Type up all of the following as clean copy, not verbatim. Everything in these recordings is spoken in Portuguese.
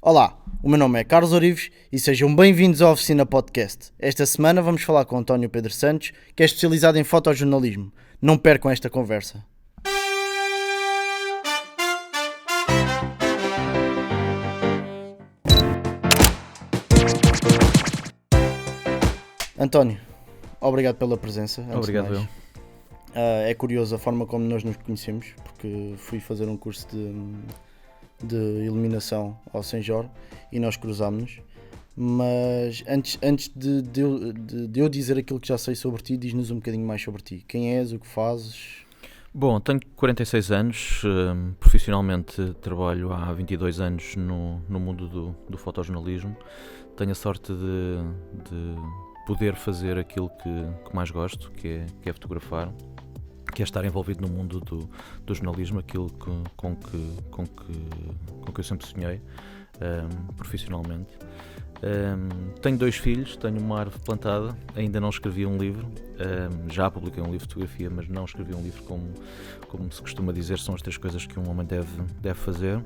Olá, o meu nome é Carlos Orives e sejam bem-vindos ao Oficina Podcast. Esta semana vamos falar com António Pedro Santos, que é especializado em fotojornalismo. Não percam esta conversa. António, obrigado pela presença. Obrigado, eu. É curioso a forma como nós nos conhecemos, porque fui fazer um curso de iluminação ao Senjor e nós cruzámos-nos. Mas antes de eu dizer aquilo que já sei sobre ti, diz-nos um bocadinho mais sobre ti. Quem és, o que fazes? Bom, tenho 46 anos, profissionalmente trabalho há 22 anos no mundo do fotojornalismo. Tenho a sorte de poder fazer aquilo que mais gosto, que é fotografar, que é estar envolvido no mundo do jornalismo, aquilo com que eu sempre sonhei profissionalmente. Tenho 2 filhos, tenho uma árvore plantada, ainda não escrevi um livro, já publiquei um livro de fotografia, mas não escrevi um livro como se costuma dizer, são as 3 coisas que um homem deve fazer.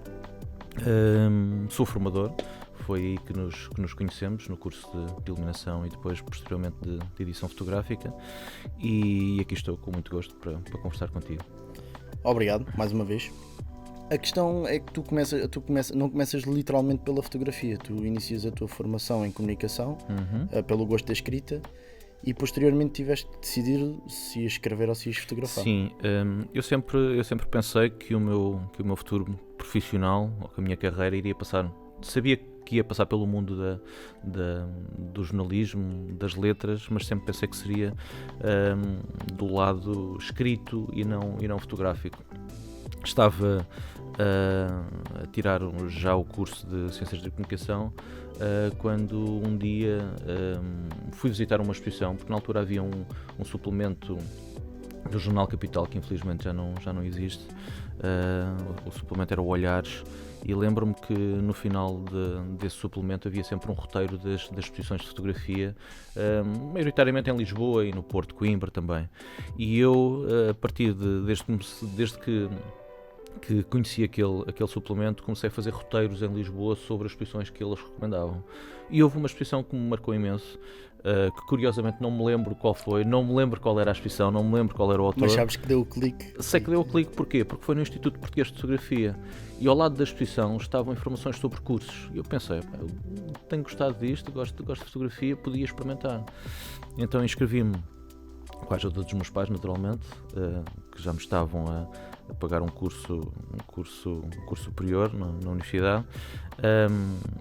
Sou formador, foi aí que nos conhecemos, no curso de iluminação e depois posteriormente de edição fotográfica, e aqui estou com muito gosto para conversar contigo. Obrigado, mais uma vez. A questão é que tu não começas literalmente pela fotografia, tu inicias a tua formação em comunicação, pelo gosto da escrita, e posteriormente tiveste de decidir se ias escrever ou se ias fotografar. Sim, eu sempre pensei que o meu futuro profissional, ou que a minha carreira iria passar, sabia que ia passar pelo mundo do jornalismo, das letras, mas sempre pensei que seria do lado escrito e não fotográfico. Estava a tirar já o curso de Ciências da Comunicação quando um dia fui visitar uma exposição, porque na altura havia um suplemento do Jornal Capital, que infelizmente já não existe. O suplemento era o Olhares, e lembro-me que no final desse suplemento havia sempre um roteiro das exposições de fotografia, maioritariamente em Lisboa e no Porto, Coimbra também. E eu, a partir desde que conheci aquele suplemento, comecei a fazer roteiros em Lisboa sobre as exposições que eles recomendavam. E houve uma exposição que me marcou imenso, que curiosamente não me lembro qual foi, não me lembro qual era a exposição, não me lembro qual era o autor. Mas sabes que deu o clique? Sei que deu o clique, porquê? Porque foi no Instituto Português de Fotografia, e ao lado da exposição estavam informações sobre cursos, e eu pensei, eu tenho gostado disto, gosto de fotografia, podia experimentar. Então inscrevi-me com a ajuda dos meus pais, naturalmente, que já me estavam a pagar um curso superior na universidade.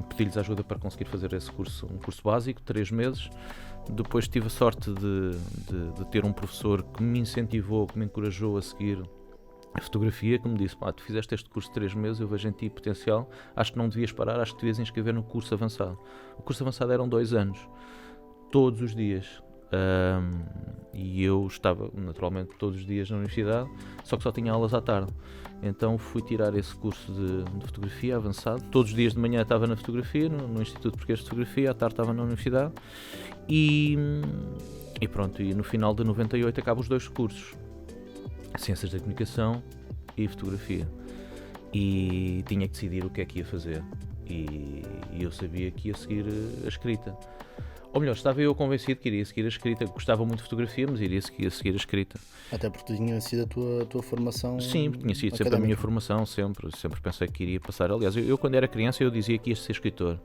Pedi-lhes ajuda para conseguir fazer esse curso, um curso básico, 3 meses. Depois tive a sorte de ter um professor que me incentivou, que me encorajou a seguir a fotografia, que me disse: tu fizeste este curso de 3 meses, eu vejo em ti potencial, acho que não devias parar, acho que devias inscrever no curso avançado. O curso avançado eram 2 anos, todos os dias. E eu estava naturalmente todos os dias na universidade, só que só tinha aulas à tarde. Então fui tirar esse curso de fotografia avançado. Todos os dias de manhã estava na fotografia, no Instituto Português de Fotografia, à tarde estava na universidade, e pronto, e no final de 98 acabo os 2 cursos, Ciências da Comunicação e Fotografia, e tinha que decidir o que é que ia fazer, e eu sabia que ia seguir a escrita. Ou melhor, estava eu convencido que iria seguir a escrita. Gostava muito de fotografia, mas iria seguir a escrita. Até porque tinha sido a tua formação. Sim, tinha sido sempre a minha formação, sempre pensei que iria passar. Aliás, eu quando era criança eu dizia que ia ser escritor.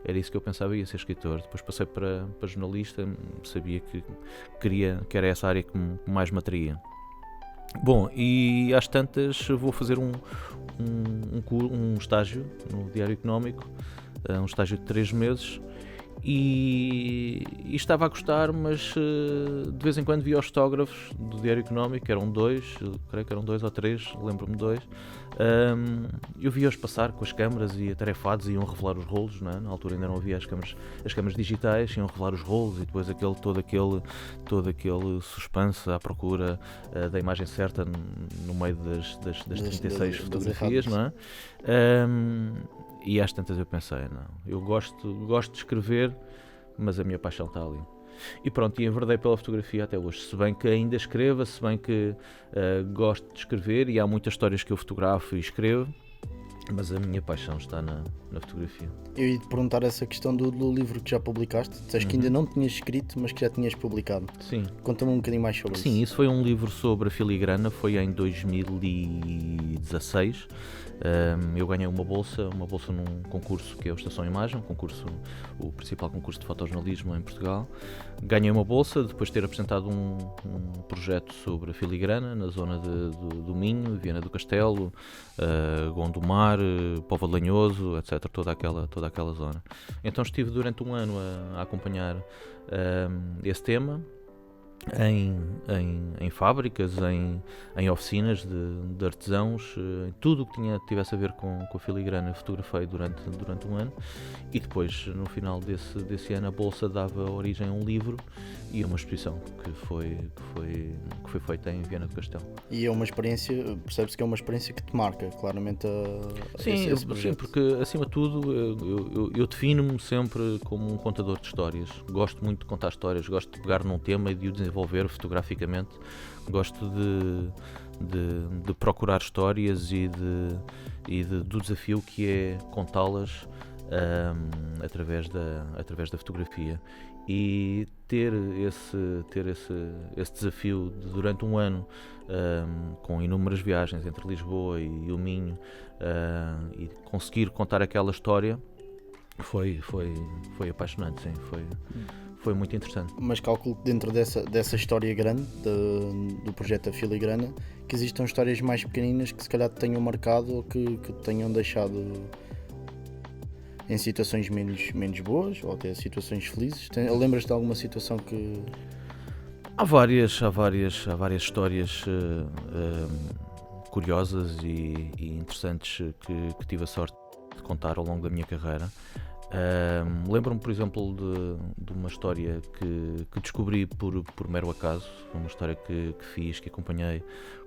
Era isso que eu pensava, ia ser escritor. Depois passei para jornalista, sabia que era essa área que mais me atraía. Bom, e às tantas vou fazer um estágio no Diário Económico, um estágio de 3 meses. E estava a gostar, mas de vez em quando via os fotógrafos do Diário Económico, eram 2, creio que eram 2 ou 3, lembro-me 2. Eu via-os passar com as câmaras e atarefados, iam revelar os rolos, não é? Na altura ainda não havia as câmaras digitais, iam revelar os rolos, e depois todo aquele suspense à procura da imagem certa no meio das 36 fotografias, não é? E às tantas eu pensei, não, eu gosto de escrever, mas a minha paixão está ali. E pronto, e enverdei pela fotografia até hoje, se bem que ainda escrevo, se bem que gosto de escrever, e há muitas histórias que eu fotografo e escrevo, mas a minha paixão está na fotografia. Eu ia te perguntar essa questão do livro que já publicaste. Dizes que ainda não tinhas escrito, mas que já tinhas publicado. Sim. Conta-me um bocadinho mais sobre isso. Sim, isso foi um livro sobre a filigrana, foi em 2016. Eu ganhei uma bolsa num concurso que é o Estação Imagem, o principal concurso de fotojornalismo em Portugal. Ganhei uma bolsa depois de ter apresentado um projeto sobre a filigrana na zona do Minho, Viana do Castelo, Gondomar, Póvoa de Lanhoso, etc. Toda aquela zona. Então estive durante um ano a acompanhar esse tema em fábricas, em oficinas de artesãos, tudo o que tivesse a ver com a filigrana fotografei durante um ano, e depois no final desse ano a bolsa dava origem a um livro e a uma exposição que foi feita em Viana do Castelo. E é uma experiência, percebe-se que é uma experiência que te marca claramente esse Sim, porque acima de tudo eu defino-me sempre como um contador de histórias. Gosto muito de contar histórias, gosto de pegar num tema e de o desenvolver fotograficamente, gosto de procurar histórias e do desafio que é contá-las através da fotografia. E ter esse desafio durante um ano, com inúmeras viagens entre Lisboa e o Minho, e conseguir contar aquela história foi apaixonante, sim, foi muito interessante. Mas calculo que dentro dessa história grande do projeto da filigrana, que existam histórias mais pequeninas que se calhar te tenham marcado ou que te tenham deixado em situações menos boas ou até situações felizes. Lembras-te de alguma situação que... Há várias histórias curiosas e interessantes que tive a sorte de contar ao longo da minha carreira. Lembro-me, por exemplo, de uma história que descobri por mero acaso, uma história que fiz, que acompanhei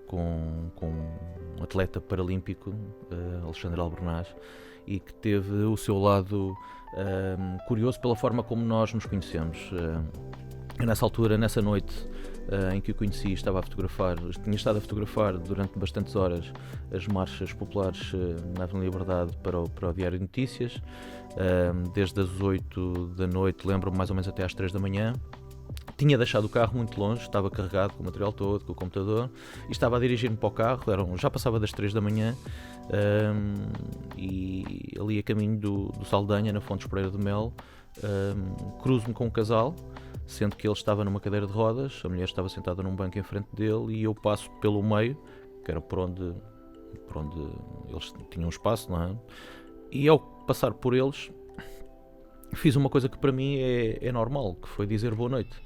com um atleta paralímpico, Alexandre Albornaz, e que teve o seu lado curioso pela forma como nós nos conhecemos. Nessa altura, nessa noite em que o conheci, tinha estado a fotografar durante bastantes horas as marchas populares na Avenida Liberdade para o Diário de Notícias, desde as 8 da noite, lembro-me, mais ou menos até às 3 da manhã. Tinha deixado o carro muito longe, estava carregado com o material todo, com o computador, e estava a dirigir-me para o carro, já passava das 3 da manhã, e ali a caminho do Saldanha, na Fontes Pereira de Mel, cruzo-me com um casal, sendo que ele estava numa cadeira de rodas, a mulher estava sentada num banco em frente dele, e eu passo pelo meio, que era por onde eles tinham espaço, não é? E ao passar por eles, fiz uma coisa que para mim é normal, que foi dizer boa noite.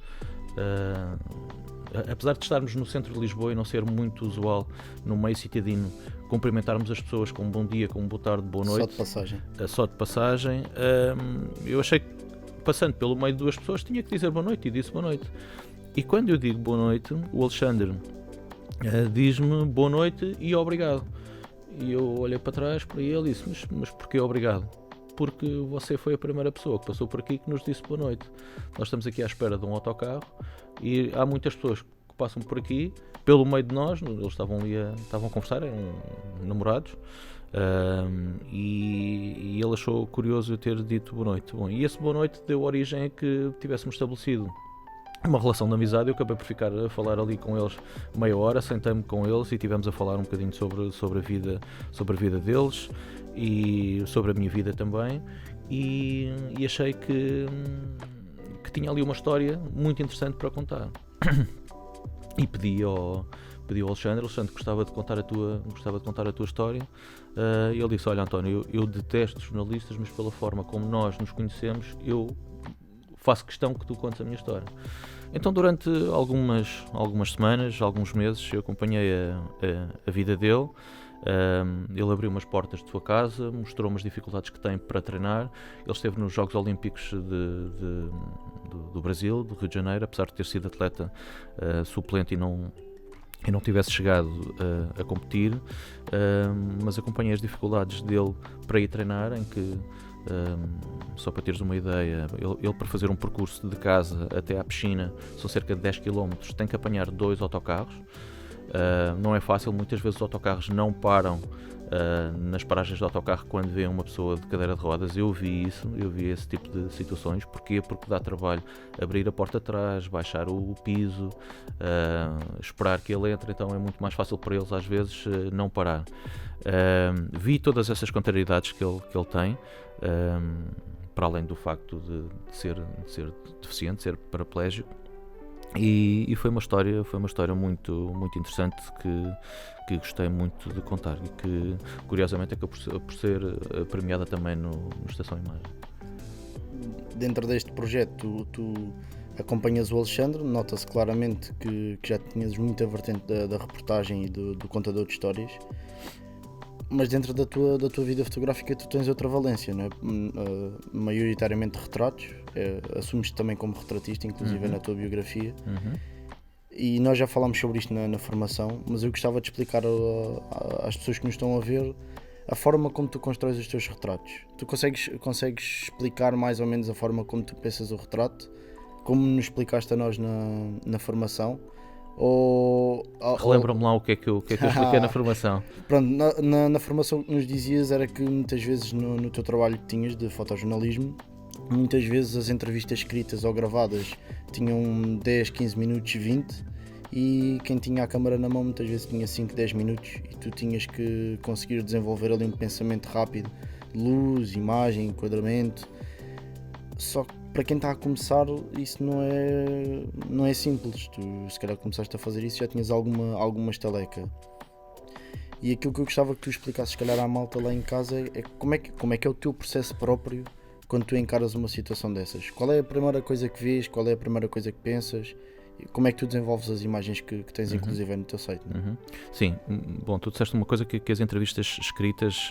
Apesar de estarmos no centro de Lisboa e não ser muito usual no meio citadino cumprimentarmos as pessoas com um bom dia, com um boa tarde, boa noite, só de passagem, eu achei que, passando pelo meio de duas pessoas, tinha que dizer boa noite, e disse boa noite. E quando eu digo boa noite, o Alexandre diz-me boa noite e obrigado. E eu olhei para trás para ele e disse, mas porquê obrigado? Porque você foi a primeira pessoa que passou por aqui que nos disse boa noite. Nós estamos aqui à espera de um autocarro e há muitas pessoas que passam por aqui, pelo meio de nós, eles estavam a conversar, eram namorados, e ele achou curioso eu ter dito boa noite. Bom, e esse boa noite deu origem a que tivéssemos estabelecido uma relação de amizade. Eu acabei por ficar a falar ali com eles meia hora, sentei-me com eles e tivemos a falar um bocadinho sobre a vida deles e sobre a minha vida também, e achei que tinha ali uma história muito interessante para contar. E pedi ao Alexandre, gostava de contar a tua história, e ele disse, olha António, eu detesto jornalistas, mas pela forma como nós nos conhecemos, eu faço questão que tu contes a minha história. Então durante algumas semanas, alguns meses, eu acompanhei a vida dele. Ele abriu umas portas de sua casa, mostrou-me as dificuldades que tem para treinar. Ele esteve nos Jogos Olímpicos do Brasil, do Rio de Janeiro, apesar de ter sido atleta suplente e não tivesse chegado a competir, mas acompanhei as dificuldades dele para ir treinar, em que, só para teres uma ideia, ele para fazer um percurso de casa até à piscina, são cerca de 10 km, tem que apanhar 2 autocarros. Não é fácil, muitas vezes os autocarros não param nas paragens de autocarro, quando vê uma pessoa de cadeira de rodas. Eu vi esse tipo de situações. Porquê? Porque dá trabalho abrir a porta atrás, baixar o piso, esperar que ele entre, então é muito mais fácil para eles às vezes não parar. Vi todas essas contrariedades que ele tem, para além do facto de ser deficiente, de ser paraplégico. E foi uma história muito, muito interessante que gostei muito de contar e que curiosamente acabou por ser premiada também no Estação Imagem. Dentro deste projeto tu acompanhas o Alexandre, nota-se claramente que já tinhas muita vertente da reportagem e do contador de histórias, mas dentro da tua vida fotográfica tu tens outra valência, não é? Maioritariamente retratos, assumes-te também como retratista, inclusive na tua biografia. E nós já falámos sobre isto na formação, mas eu gostava de explicar às pessoas que nos estão a ver a forma como tu constróis os teus retratos. Tu consegues explicar mais ou menos a forma como tu pensas o retrato, como nos explicaste a nós na formação? Relembra-me lá o que é que eu expliquei na formação. Pronto, na formação que nos dizias era que muitas vezes no teu trabalho que tinhas de fotojornalismo, muitas vezes as entrevistas escritas ou gravadas tinham 10, 15 minutos, 20, e quem tinha a câmara na mão muitas vezes tinha 5, 10 minutos e tu tinhas que conseguir desenvolver ali um pensamento rápido, luz, imagem, enquadramento. Só que para quem está a começar isso não é simples. Tu se calhar começaste a fazer isso, já tinhas alguma estaleca. E aquilo que eu gostava que tu explicasses se calhar à malta lá em casa é como é que é o teu processo próprio quando tu encaras uma situação dessas. Qual é a primeira coisa que vês, qual é a primeira coisa que pensas? Como é que tu desenvolves as imagens que tens inclusive no teu site? Sim, bom, tu disseste uma coisa que as entrevistas escritas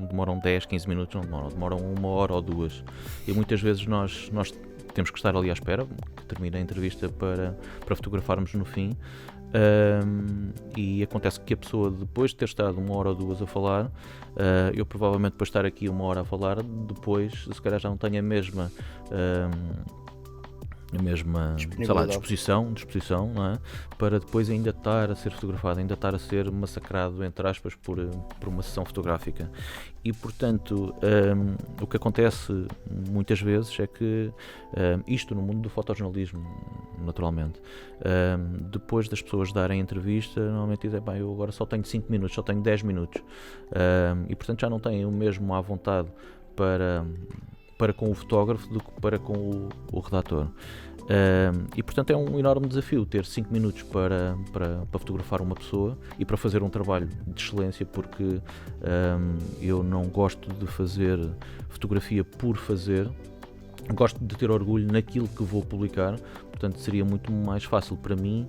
demoram 10, 15 minutos, não demoram 1 hora ou 2, e muitas vezes nós temos que estar ali à espera que termine a entrevista para fotografarmos no fim. E acontece que a pessoa, depois de ter estado 1 hora ou 2 a falar, eu provavelmente para estar aqui 1 hora a falar, depois se calhar já não tenho a mesma sei lá, disposição, não é? Para depois ainda estar a ser fotografado, ainda estar a ser massacrado, entre aspas, por uma sessão fotográfica. E portanto, o que acontece muitas vezes é que isto no mundo do fotojornalismo, naturalmente, depois das pessoas darem entrevista, normalmente dizem, eu agora só tenho 5 minutos, só tenho 10 minutos, e portanto já não têm o mesmo à vontade para com o fotógrafo do que para com o redator. E portanto é um enorme desafio ter 5 minutos para fotografar uma pessoa e para fazer um trabalho de excelência, porque eu não gosto de fazer fotografia por fazer, gosto de ter orgulho naquilo que vou publicar. Portanto seria muito mais fácil para mim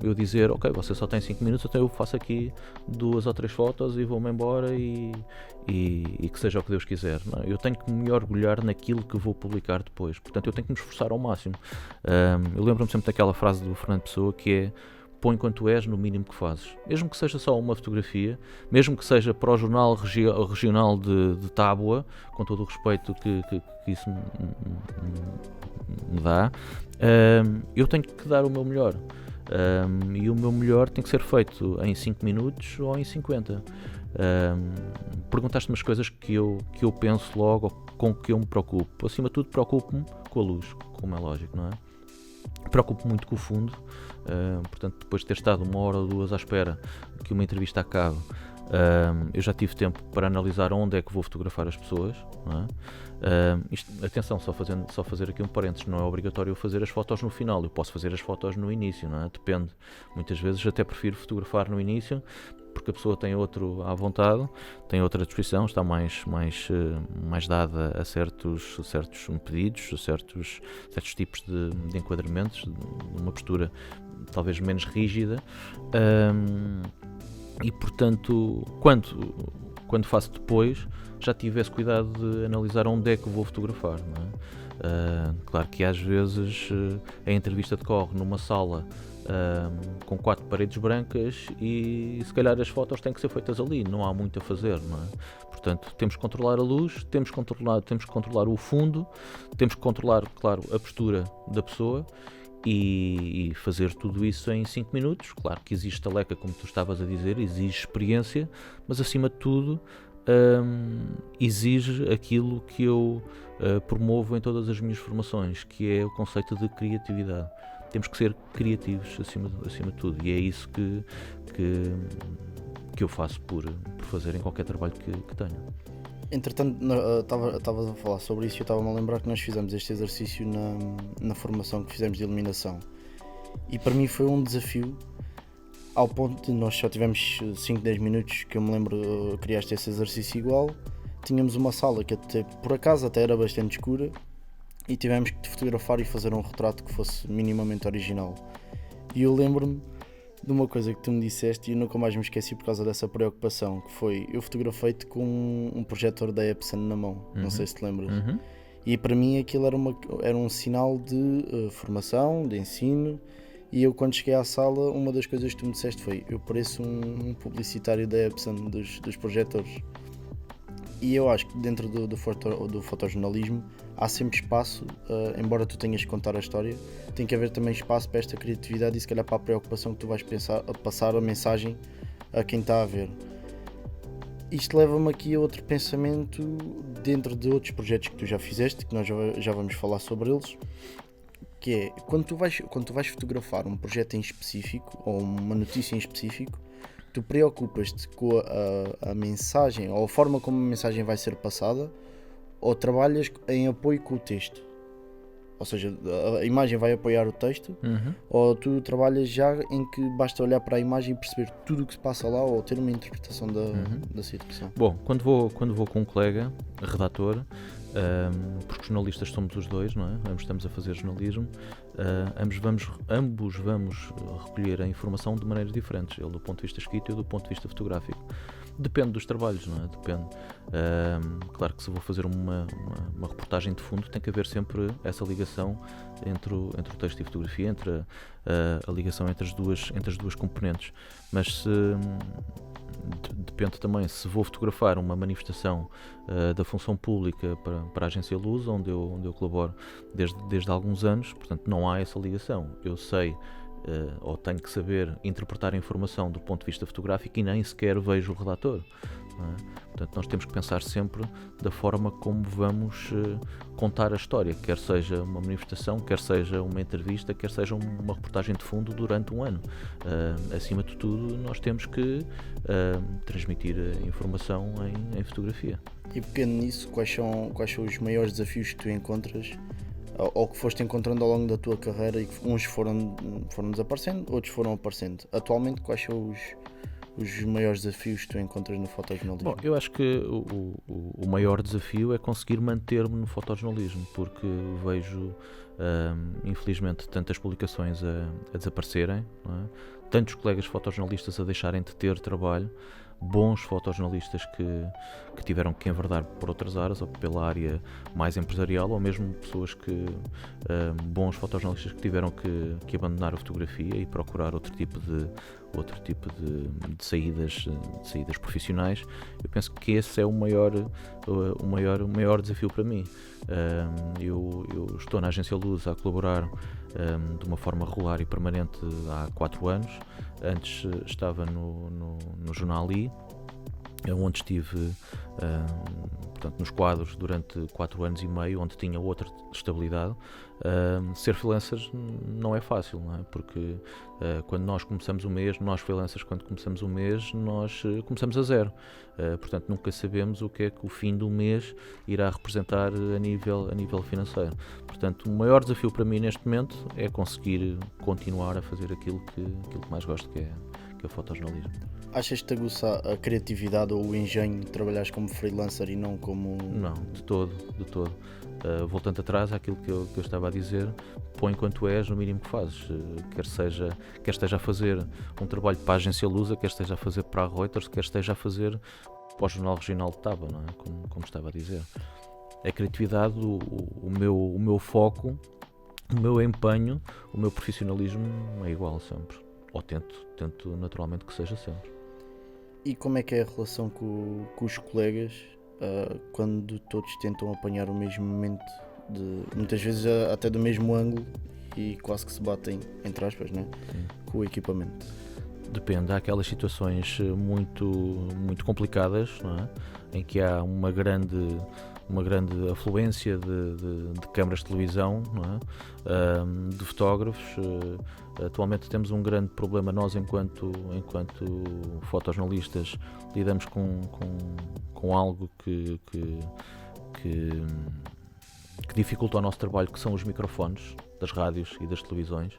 eu dizer, ok, você só tem 5 minutos, então eu faço aqui 2 ou 3 fotos e vou-me embora e que seja o que Deus quiser. Não, eu tenho que me orgulhar naquilo que vou publicar depois, portanto eu tenho que me esforçar ao máximo. Eu lembro-me sempre daquela frase do Fernando Pessoa que é: põe quanto és no mínimo que fazes, mesmo que seja só uma fotografia, mesmo que seja para o jornal regional de Tábua, com todo o respeito que isso me dá, eu tenho que dar o meu melhor, e o meu melhor tem que ser feito em 5 minutos ou em 50. Perguntaste-me as coisas que eu penso logo, ou com que eu me preocupo. Acima de tudo, preocupo-me com a luz, como é lógico, não é? Preocupo-me muito com o fundo. Portanto, depois de ter estado 1 hora ou 2 à espera que uma entrevista acabe, eu já tive tempo para analisar onde é que vou fotografar as pessoas, não é? Atenção, só fazer aqui um parênteses, não é obrigatório eu fazer as fotos no final, eu posso fazer as fotos no início, não é? Depende, muitas vezes até prefiro fotografar no início, porque a pessoa tem outro à vontade, tem outra disposição, está mais dada a certos pedidos, certos tipos de enquadramentos, uma postura talvez menos rígida, e portanto quando faço depois já tive esse cuidado de analisar onde é que vou fotografar, não é? Claro que às vezes a entrevista decorre numa sala com 4 paredes brancas e se calhar as fotos têm que ser feitas ali, não há muito a fazer, não é? Portanto, temos que controlar a luz, temos que controlar o fundo, temos que controlar, claro, a postura da pessoa e fazer tudo isso em 5 minutos. Claro que existe taleca, como tu estavas a dizer, exige experiência, mas acima de tudo exige aquilo que eu promovo em todas as minhas formações, que é o conceito de criatividade. Temos que ser criativos acima de tudo, e é isso que eu faço por fazer em qualquer trabalho que tenho. Entretanto, estavas a falar sobre isso e eu estava-me a lembrar que nós fizemos este exercício na formação que fizemos de iluminação. E para mim foi um desafio, ao ponto de nós só tivemos 5, 10 minutos, que eu me lembro, criaste esse exercício igual. Tínhamos uma sala que até, por acaso até era bastante escura, e tivemos que fotografar e fazer um retrato que fosse minimamente original. E eu lembro-me de uma coisa que tu me disseste e eu nunca mais me esqueci por causa dessa preocupação, que foi, eu fotografei-te com um projetor da Epson na mão, não sei se te lembras. E para mim aquilo era um sinal de formação, de ensino, e eu quando cheguei à sala, uma das coisas que tu me disseste foi, eu pareço um publicitário da Epson dos projetores. E eu acho que dentro do fotojornalismo há sempre espaço, embora tu tenhas que contar a história, tem que haver também espaço para esta criatividade e se calhar para a preocupação que tu vais passar a mensagem a quem está a ver. Isto leva-me aqui a outro pensamento dentro de outros projetos que tu já fizeste, que nós já vamos falar sobre eles, que é, quando tu vais fotografar um projeto em específico ou uma notícia em específico, tu preocupas-te com a mensagem ou a forma como a mensagem vai ser passada, ou trabalhas em apoio com o texto? Ou seja, a imagem vai apoiar o texto, ou tu trabalhas já em que basta olhar para a imagem e perceber tudo o que se passa lá ou ter uma interpretação da situação? Bom, quando vou com um colega, redator, porque jornalistas somos os dois, não é? Ambos estamos a fazer jornalismo, ambos vamos recolher a informação de maneiras diferentes, ele do ponto de vista escrito e eu do ponto de vista fotográfico. Depende dos trabalhos, não é? Depende. Claro que se vou fazer uma reportagem de fundo, tem que haver sempre essa ligação entre o texto e a fotografia, entre a ligação entre as duas componentes. Mas depende também, se vou fotografar uma manifestação da função pública para a Agência Luz, onde eu colaboro desde alguns anos, portanto não há essa ligação. Eu sei ou tenho que saber interpretar a informação do ponto de vista fotográfico e nem sequer vejo o redator. Não é? Portanto, nós temos que pensar sempre da forma como vamos contar a história, quer seja uma manifestação, quer seja uma entrevista, quer seja uma reportagem de fundo durante um ano. Acima de tudo, nós temos que transmitir a informação em fotografia. E pegando nisso, quais são os maiores desafios que tu encontras ou que foste encontrando ao longo da tua carreira e que uns foram desaparecendo, outros foram aparecendo? Atualmente, quais são os maiores desafios que tu encontras no fotojornalismo? Bom, eu acho que o maior desafio é conseguir manter-me no fotojornalismo, porque vejo, infelizmente, tantas publicações a desaparecerem, não é? Tantos colegas fotojornalistas a deixarem de ter trabalho, bons fotojornalistas que tiveram que enverdar por outras áreas ou pela área mais empresarial, ou mesmo pessoas bons fotojornalistas que tiveram que abandonar a fotografia e procurar outro tipo de saídas profissionais. Eu penso que esse é o maior desafio para mim. Eu estou na Agência Luz a colaborar de uma forma regular e permanente há 4 anos. Antes estava no Jornal I, onde estive portanto, nos quadros durante 4 anos e meio, onde tinha outra estabilidade. Ser freelancer não é fácil, não é? Porque quando nós começamos o mês, nós freelancers, quando começamos o mês, nós começamos a zero. Portanto, nunca sabemos o que é que o fim do mês irá representar a nível financeiro. Portanto, o maior desafio para mim neste momento é conseguir continuar a fazer aquilo que mais gosto, que é o fotojornalismo. Achas que te aguça a criatividade ou o engenho de trabalhares como freelancer e não como... Não, de todo. Voltando atrás àquilo que eu estava a dizer, põe quanto és no mínimo que fazes, quer esteja a fazer um trabalho para a Agência Lusa, quer esteja a fazer para a Reuters, quer esteja a fazer para o Jornal Regional de Taba, não é? Como estava a dizer. A criatividade, o meu foco, o meu empenho, o meu profissionalismo é igual sempre, ou tento naturalmente que seja sempre. E como é que é a relação com os colegas quando todos tentam apanhar o mesmo momento, muitas vezes até do mesmo ângulo, e quase que se batem, entre aspas, né? Com o equipamento. Depende, há aquelas situações muito complicadas, não é? Em que há uma grande afluência de câmaras de televisão, não é? De fotógrafos. Atualmente temos um grande problema, nós enquanto fotojornalistas lidamos com algo que dificulta o nosso trabalho, que são os microfones das rádios e das televisões.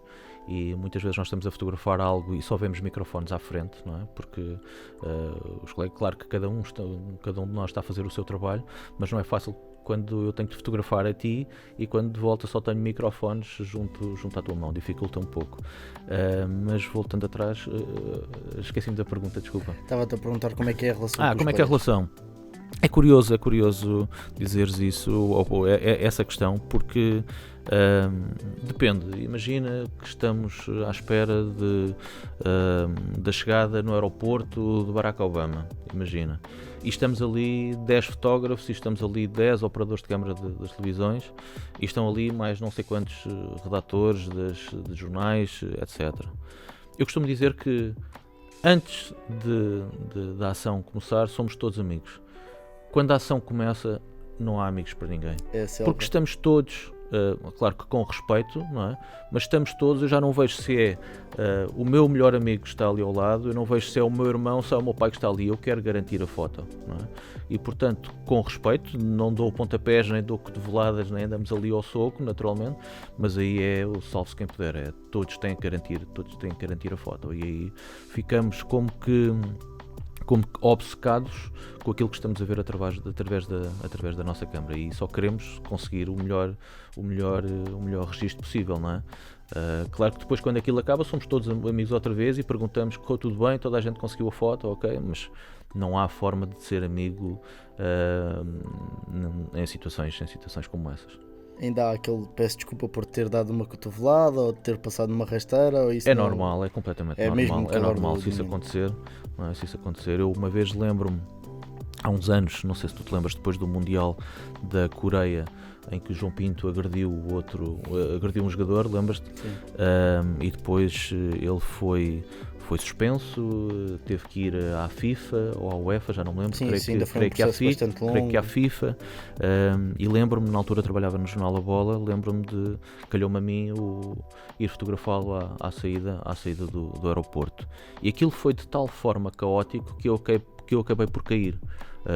E muitas vezes nós estamos a fotografar algo e só vemos microfones à frente, não é? Porque os colegas, claro que cada um de nós está a fazer o seu trabalho, mas não é fácil quando eu tenho que fotografar a ti e quando de volta só tenho microfones junto à tua mão, dificulta um pouco. Mas voltando atrás, esqueci-me da pergunta, desculpa. Estava-te a perguntar como é que é a relação com os como é que é a relação? É curioso dizeres isso, ou essa questão, porque depende. Imagina que estamos à espera da chegada no aeroporto de Barack Obama, imagina. E estamos ali 10 fotógrafos, e estamos ali 10 operadores de câmara das televisões, e estão ali mais não sei quantos redatores de jornais, etc. Eu costumo dizer que antes da ação começar, somos todos amigos. Quando a ação começa, não há amigos para ninguém. Porque estamos todos, claro que com respeito, não é? Mas estamos todos, eu já não vejo se é o meu melhor amigo que está ali ao lado, eu não vejo se é o meu irmão, se é o meu pai que está ali, eu quero garantir a foto, não é? E portanto, com respeito, não dou pontapés, nem dou cotoveladas, nem andamos ali ao soco, naturalmente, mas aí é o salve-se quem puder, todos têm que garantir a foto, e aí ficamos como que obcecados com aquilo que estamos a ver através da nossa câmara, e só queremos conseguir o melhor registro possível, não é? Claro que depois, quando aquilo acaba, somos todos amigos outra vez e perguntamos: correu tudo bem, toda a gente conseguiu a foto, ok, mas não há forma de ser amigo em situações como essas. Ainda há aquele peço desculpa por ter dado uma cotovelada ou ter passado numa rasteira, ou isso normal, é completamente normal. É normal se isso acontecer. Não é? Se isso acontecer, eu uma vez lembro-me, há uns anos, não sei se tu te lembras, depois do Mundial da Coreia, em que o João Pinto agrediu um jogador, lembras-te? E depois ele foi suspenso, teve que ir à FIFA ou à UEFA, já não me lembro, creio que à FIFA, e lembro-me, na altura trabalhava no jornal A Bola, calhou-me a mim ir fotografá-lo à saída do aeroporto, e aquilo foi de tal forma caótico que eu acabei por cair.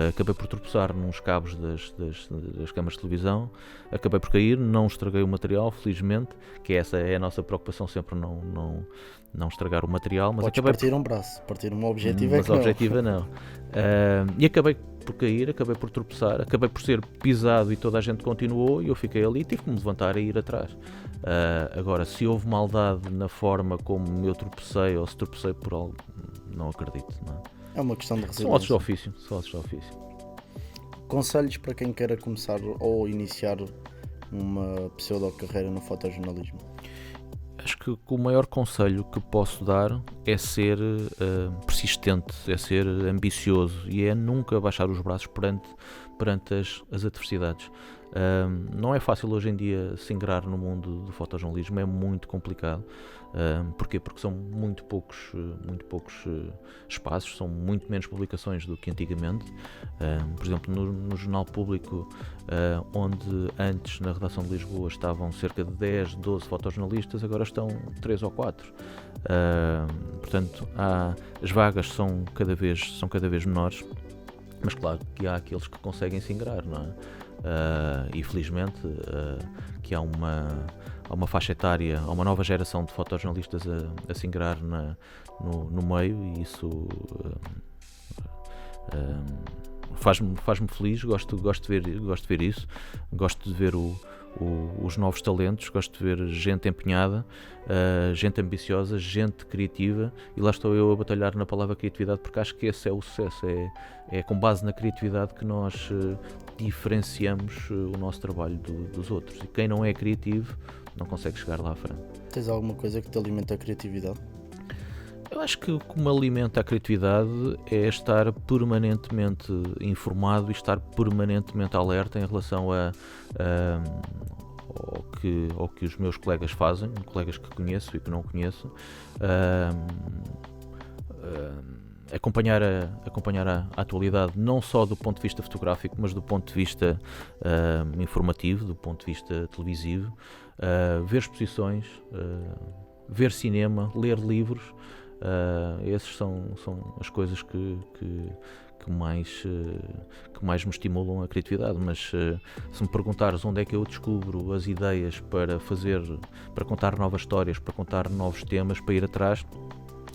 Acabei por tropeçar nos cabos das câmaras de televisão, acabei por cair, não estraguei o material, felizmente, que essa é a nossa preocupação sempre, não estragar o material. Mas podes partir um braço, partir um objetivo mas é que o objetivo não. E acabei por cair, acabei por tropeçar, acabei por ser pisado e toda a gente continuou e eu fiquei ali e tive que me levantar e ir atrás. Agora, se houve maldade na forma como eu tropecei ou se tropecei por algo, não acredito, não é? É uma questão de resiliência. São ossos de ofício. Conselhos para quem queira começar ou iniciar uma pseudo-carreira no fotojornalismo? Acho que o maior conselho que posso dar é ser persistente, é ser ambicioso e é nunca baixar os braços perante as adversidades. Não é fácil hoje em dia se ingrar no mundo do fotojornalismo, é muito complicado. Porquê? Porque são muito poucos espaços, são muito menos publicações do que antigamente. Por exemplo, no Jornal Público, onde antes na redação de Lisboa estavam cerca de 10, 12 fotojornalistas, agora estão 3 ou 4. Portanto, as vagas são cada vez menores, mas claro que há aqueles que conseguem se ingrar, não é? E felizmente que há uma faixa etária, há uma nova geração de fotojornalistas a se ingrar no meio, e isso faz-me feliz, gosto de ver isso, gosto de ver os novos talentos, gosto de ver gente empenhada, gente ambiciosa, gente criativa, e lá estou eu a batalhar na palavra criatividade, porque acho que esse é o sucesso, é com base na criatividade que nós diferenciamos o nosso trabalho dos outros, e quem não é criativo não consegue chegar lá à frente. Tens alguma coisa que te alimenta a criatividade? Eu acho que o que me alimenta a criatividade é estar permanentemente informado e estar permanentemente alerta em relação ao que os meus colegas fazem, colegas que conheço e que não conheço. Acompanhar a atualidade não só do ponto de vista fotográfico, mas do ponto de vista informativo, do ponto de vista televisivo, ver exposições, ver cinema, ler livros. Essas são as coisas que mais me estimulam a criatividade. Mas se me perguntares onde é que eu descubro as ideias para contar novas histórias, para contar novos temas, para ir atrás,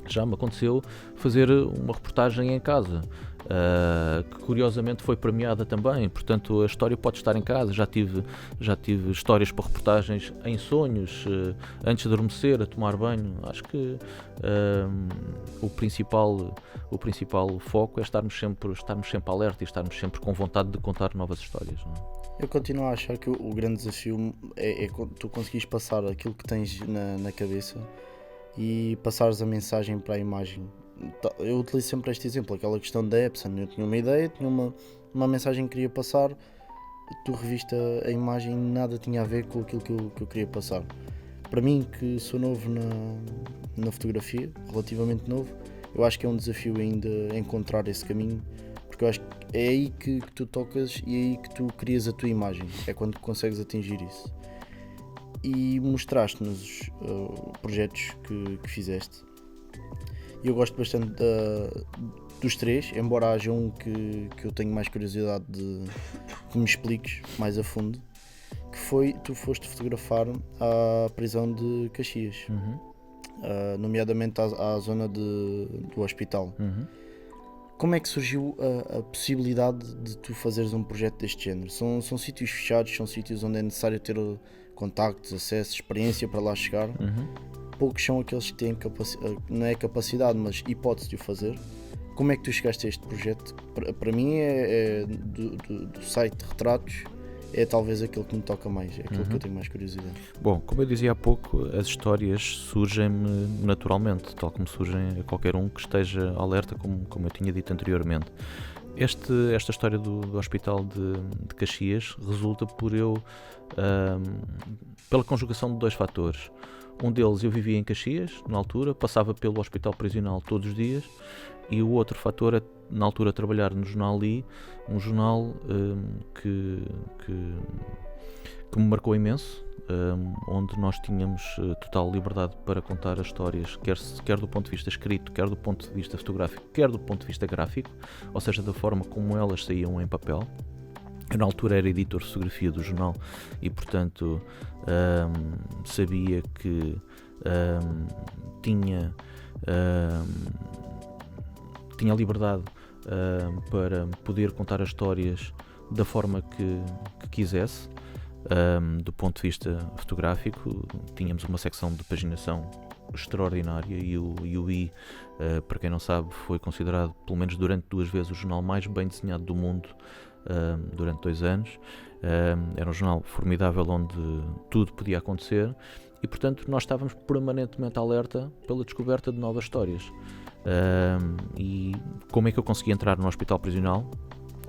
já me aconteceu fazer uma reportagem em casa, que curiosamente foi premiada também. Portanto, a história pode estar em casa. Já tive histórias para reportagens em sonhos, antes de adormecer, a tomar banho. Acho que o principal foco é estarmos sempre alerta e estarmos sempre com vontade de contar novas histórias, não é? Eu continuo a achar que o grande desafio é tu conseguires passar aquilo que tens na cabeça e passares a mensagem para a imagem. Eu utilizo sempre este exemplo, aquela questão da Epson. Eu tinha uma ideia, tinha uma mensagem que queria passar, tu reviste a imagem e nada tinha a ver com aquilo que eu queria passar. Para mim, que sou novo na fotografia, relativamente novo, eu acho que é um desafio ainda encontrar esse caminho, porque eu acho que é aí que tu tocas e é aí que tu crias a tua imagem, é quando consegues atingir isso. E mostraste-nos projetos que fizeste. E eu gosto bastante dos três, embora haja um que eu tenho mais curiosidade de que me expliques mais a fundo, que foi, tu foste fotografar a prisão de Caxias, nomeadamente à zona do hospital. Como é que surgiu a possibilidade de tu fazeres um projeto deste género? São sítios fechados, são sítios onde é necessário ter contactos, acesso, experiência para lá chegar. Poucos são aqueles que têm não é capacidade, mas hipótese de o fazer. Como é que tu chegaste a este projeto? Para mim do site de retratos é talvez aquele que me toca mais, é aquele que eu tenho mais curiosidade. Bom, como eu dizia há pouco, as histórias surgem-me naturalmente, tal como surgem a qualquer um que esteja alerta, como eu tinha dito anteriormente. Esta história do hospital de Caxias resulta pela conjugação de dois fatores. Um deles, eu vivia em Caxias, na altura, passava pelo hospital prisional todos os dias, e o outro fator é, na altura, trabalhar no jornal Li, um jornal que me marcou imenso, onde nós tínhamos total liberdade para contar as histórias, quer do ponto de vista escrito, quer do ponto de vista fotográfico, quer do ponto de vista gráfico, ou seja, da forma como elas saíam em papel. Eu, na altura, era editor de fotografia do jornal e, portanto, sabia que tinha liberdade para poder contar as histórias da forma que quisesse. Do ponto de vista fotográfico, tínhamos uma secção de paginação extraordinária e o I, para quem não sabe, foi considerado, pelo menos durante 2 vezes, o jornal mais bem desenhado do mundo durante 2 anos. Era um jornal formidável onde tudo podia acontecer e, portanto, nós estávamos permanentemente alerta pela descoberta de novas histórias. E como é que eu consegui entrar no hospital prisional?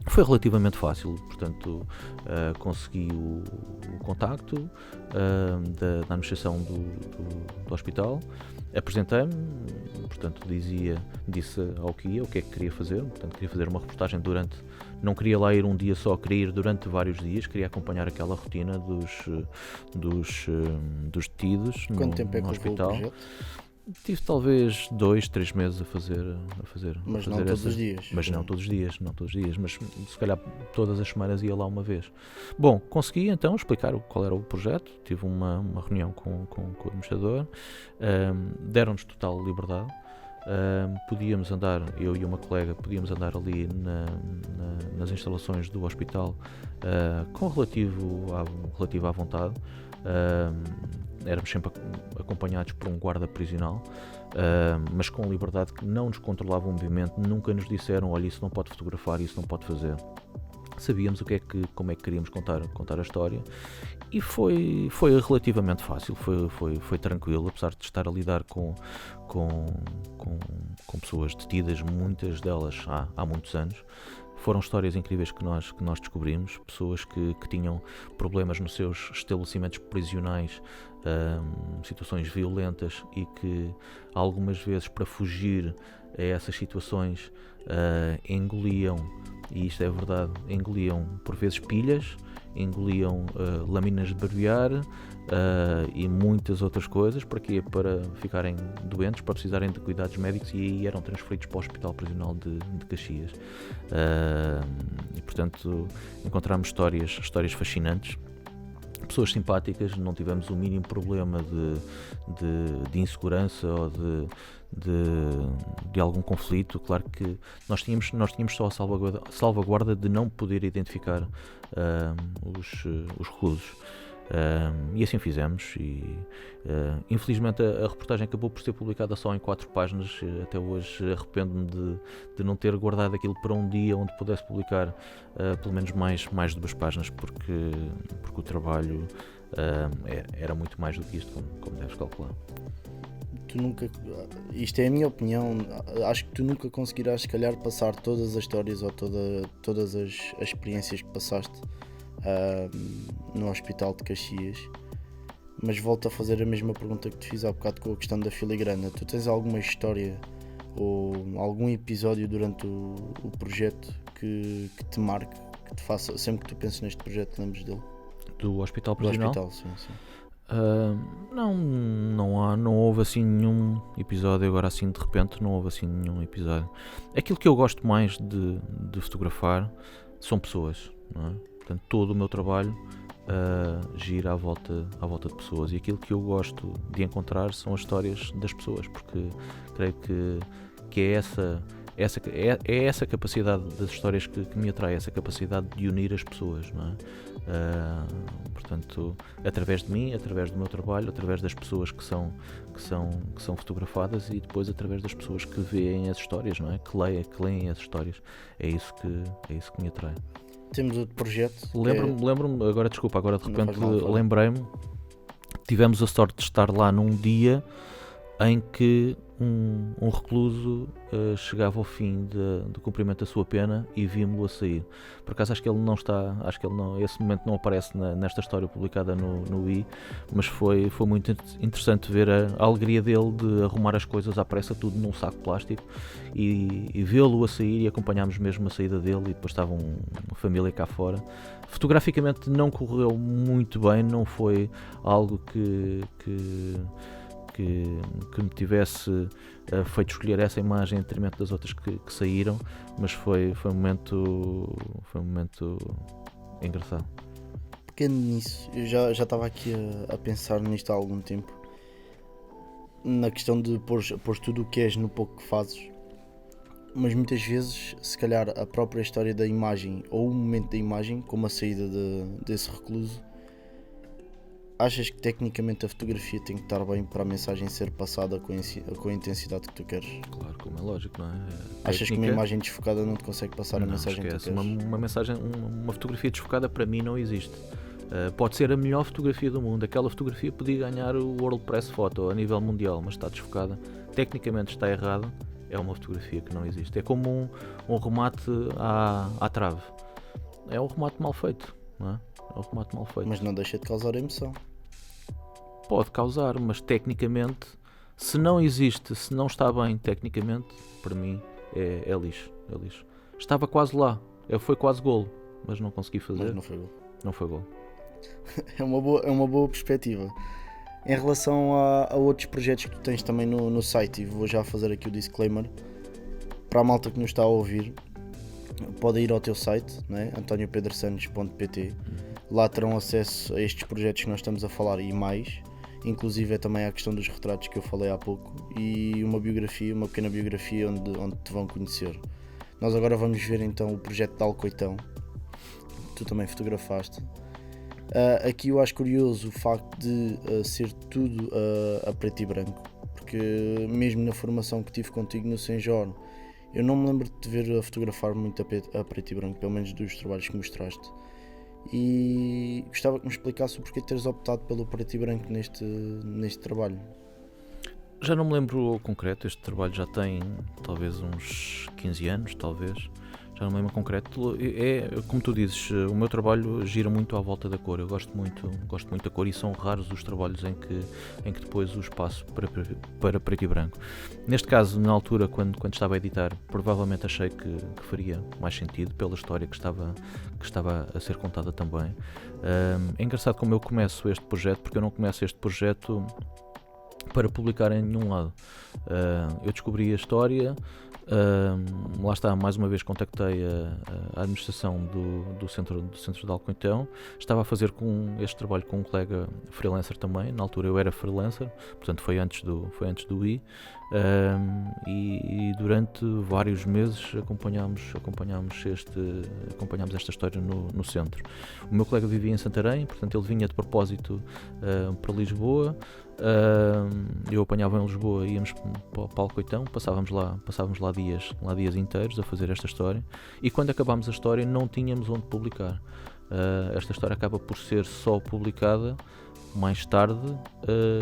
Foi relativamente fácil, portanto, consegui o contacto da administração do hospital, apresentei-me, portanto, disse ao que ia, o que é que queria fazer. Portanto, queria fazer uma reportagem não queria lá ir um dia só, queria ir durante vários dias, queria acompanhar aquela rotina dos detidos no hospital. Tive talvez 2-3 meses a fazer mas não todos os dias. Mas não todos os dias, mas se calhar todas as semanas ia lá uma vez. Bom, consegui então explicar qual era o projeto, tive uma reunião com o administrador, deram-nos total liberdade, podíamos andar, eu e uma colega, podíamos andar ali nas instalações do hospital com relativa à vontade. Éramos sempre acompanhados por um guarda prisional, mas com liberdade, que não nos controlava o movimento, nunca nos disseram, olha, isso não pode fotografar, isso não pode fazer. Sabíamos como é que queríamos contar a história e foi relativamente fácil, foi tranquilo, apesar de estar a lidar com pessoas detidas, muitas delas há muitos anos. foram histórias incríveis que nós descobrimos, pessoas que tinham problemas nos seus estabelecimentos prisionais, situações violentas, e que algumas vezes, para fugir a essas situações, engoliam, e isto é verdade, engoliam por vezes pilhas, engoliam lâminas de barbear, e muitas outras coisas. Para quê? Para ficarem doentes, para precisarem de cuidados médicos, e aí eram transferidos para o Hospital Prisional de Caxias. E portanto encontramos histórias fascinantes, pessoas simpáticas, não tivemos o mínimo problema de insegurança ou de algum conflito. Claro que nós tínhamos só a salvaguarda de não poder identificar os reclusos. E assim fizemos, e infelizmente a reportagem acabou por ser publicada só em 4 páginas. Até hoje arrependo-me de não ter guardado aquilo para um dia onde pudesse publicar pelo menos mais de 2 páginas, porque o trabalho era muito mais do que isto, como deves calcular. Tu nunca, isto é a minha opinião, acho que tu nunca conseguirás, se calhar, passar todas as histórias ou todas as experiências que passaste no Hospital de Caxias, mas volto a fazer a mesma pergunta que te fiz há bocado com a questão da filigrana. Tu tens alguma história ou algum episódio durante o projeto que te marque, que te faça, sempre que tu penses neste projeto, lembres dele? Do Hospital Prisional? Do hospital, sim. Não houve assim nenhum episódio, agora assim de repente não houve assim nenhum episódio. Aquilo que eu gosto mais de fotografar são pessoas, não é? Portanto, todo o meu trabalho gira à volta de pessoas, e aquilo que eu gosto de encontrar são as histórias das pessoas, porque creio que é essa capacidade das histórias que me atrai, essa capacidade de unir as pessoas, não é? Portanto, através de mim, através do meu trabalho, através das pessoas que são fotografadas, e depois através das pessoas que veem as histórias, não é? Que leem as histórias. É isso que me atrai. Temos outro projeto. Lembro-me, agora de repente lembrei-me, tivemos a sorte de estar lá num dia em que um recluso chegava ao fim do cumprimento da sua pena, e vimos-lo a sair. Por acaso acho que ele não, esse momento não aparece nesta história publicada no I, mas foi muito interessante ver a alegria dele de arrumar as coisas à pressa, tudo num saco de plástico, e vê-lo a sair, e acompanhámos mesmo a saída dele, e depois estava uma família cá fora. Fotograficamente não correu muito bem, não foi algo que me tivesse feito escolher essa imagem em detrimento das outras que saíram, mas foi um momento engraçado. Pequeno nisso, eu já estava aqui a pensar nisto há algum tempo, na questão de pôr tudo o que és no pouco que fazes, mas muitas vezes, se calhar, a própria história da imagem ou o momento da imagem, como a saída desse recluso, achas que tecnicamente a fotografia tem que estar bem para a mensagem ser passada com a intensidade que tu queres? Claro, como é lógico, não é? Achas que uma imagem desfocada não te consegue passar a mensagem que tu queres? Uma fotografia desfocada para mim não existe. Pode ser a melhor fotografia do mundo, aquela fotografia podia ganhar o World Press Photo a nível mundial, mas está desfocada, tecnicamente está errado, é uma fotografia que não existe. É como um remate à trave. É um remate mal feito, não é? Mas não deixa de causar emoção. Pode causar, mas tecnicamente, se não existe, se não está bem tecnicamente, para mim é lixo. Estava quase lá, foi quase golo, mas não consegui fazer. Mas não foi golo. É uma boa perspectiva. Em relação a outros projetos que tu tens também no site, e vou já fazer aqui o disclaimer para a malta que nos está a ouvir, pode ir ao teu site, né? antoniopedrosantos.pt. Lá terão acesso a estes projetos que nós estamos a falar e mais, inclusive é também a questão dos retratos que eu falei há pouco, e uma pequena biografia onde te vão conhecer. Nós agora vamos ver então o projeto de Alcoitão, que tu também fotografaste. Aqui eu acho curioso o facto de ser tudo a preto e branco, porque mesmo na formação que tive contigo no Senjor, eu não me lembro de te ver a fotografar muito a preto e branco, pelo menos dos trabalhos que mostraste. E gostava que me explicasse o porquê de teres optado pelo preto e branco neste trabalho. Já não me lembro ao concreto, este trabalho já tem talvez uns 15 anos, talvez. Já não me lembro em concreto. É, como tu dizes, o meu trabalho gira muito à volta da cor. Eu gosto muito da cor, e são raros os trabalhos em que depois os passo para preto e branco. Neste caso, na altura, quando estava a editar, provavelmente achei que faria mais sentido pela história que estava a ser contada também. É engraçado como eu começo este projeto, porque eu não começo este projeto para publicar em nenhum lado. Eu descobri a história. Lá está, mais uma vez contactei a administração do centro de Alcoitão. Estava a fazer este trabalho com um colega freelancer também. Na altura eu era freelancer, portanto foi antes do I. E durante vários meses acompanhámos esta história no centro. O meu colega vivia em Santarém, portanto ele vinha de propósito para Lisboa. Eu apanhava em Lisboa, íamos para Alcoitão, passávamos lá dias inteiros a fazer esta história, e quando acabámos a história não tínhamos onde publicar. Esta história acaba por ser só publicada mais tarde